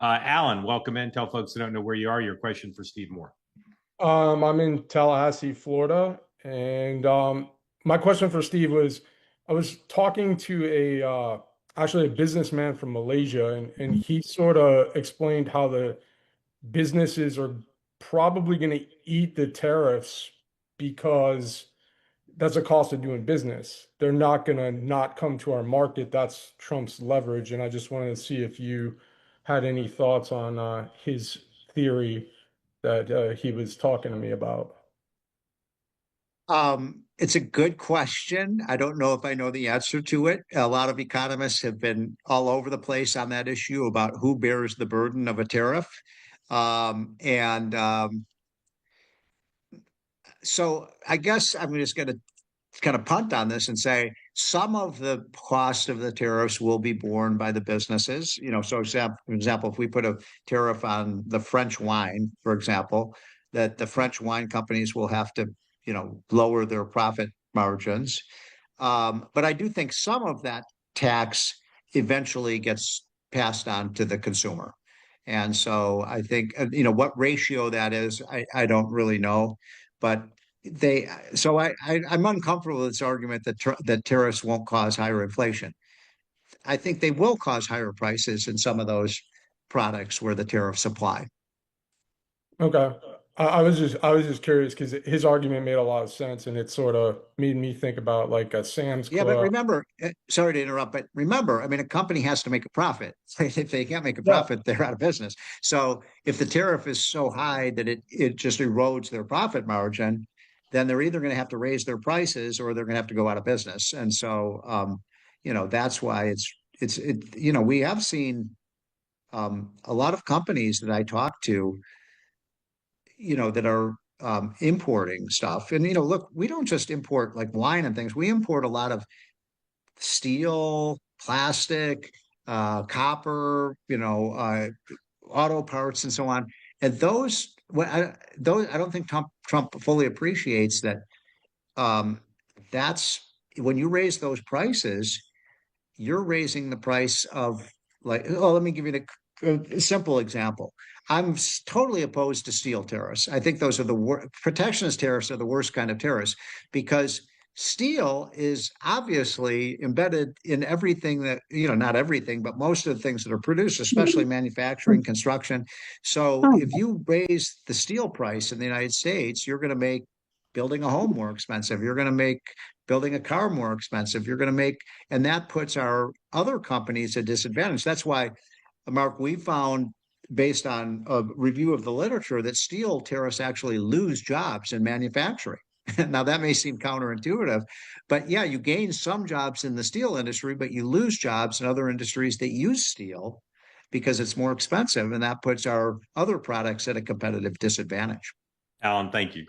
Alan, welcome in. Tell folks who don't know where you are your question for Steve Moore. I'm in Tallahassee, Florida, and my question for Steve was, I was talking to actually a businessman from Malaysia, and he sort of explained how the businesses are probably going to eat the tariffs because that's a cost of doing business. They're not going to not come to our market. That's Trump's leverage, and I just wanted to see if you had any thoughts on his theory that he was talking to me about. It's a good question. I don't know if I know the answer to it. A lot of economists have been all over the place on that issue about who bears the burden of a tariff. And so I guess I'm just going to kind of punt on this and say some of the cost of the tariffs will be borne by the businesses. So for example, if we put a tariff on the French wine, for example, that the French wine companies will have to, lower their profit margins. But I do think some of that tax eventually gets passed on to the consumer. And so I think, what ratio that is, I don't really know, but I'm uncomfortable with this argument that tariffs won't cause higher inflation. I think they will cause higher prices in some of those products where the tariffs apply. Okay. I was just curious because his argument made a lot of sense, and it sort of made me think about like a Sam's Yeah, but Club. remember, sorry to interrupt, but remember, I mean, a company has to make a profit. If they can't make a Yeah. profit, they're out of business. So if the tariff is so high that it just erodes their profit margin, then they're either going to have to raise their prices or they're going to have to go out of business. And so, that's why we have seen a lot of companies that I talk to, that are importing stuff. And, look, we don't just import like wine and things. We import a lot of steel, plastic, copper, auto parts, and so on. And those I don't think Trump fully appreciates that. Um, that's when you raise those prices, you're raising the price of like. Oh, let me give you a simple example. I'm totally opposed to steel tariffs. I think those are the protectionist tariffs are the worst kind of tariffs because steel is obviously embedded in everything that, not everything, but most of the things that are produced, especially manufacturing, construction. So if you raise the steel price in the United States, you're going to make building a home more expensive. You're going to make building a car more expensive. You're going to make, and that puts our other companies at disadvantage. That's why, Mark, we found based on a review of the literature that steel tariffs actually lose jobs in manufacturing. Now, that may seem counterintuitive, but yeah, you gain some jobs in the steel industry, but you lose jobs in other industries that use steel because it's more expensive. And that puts our other products at a competitive disadvantage. Alan, thank you.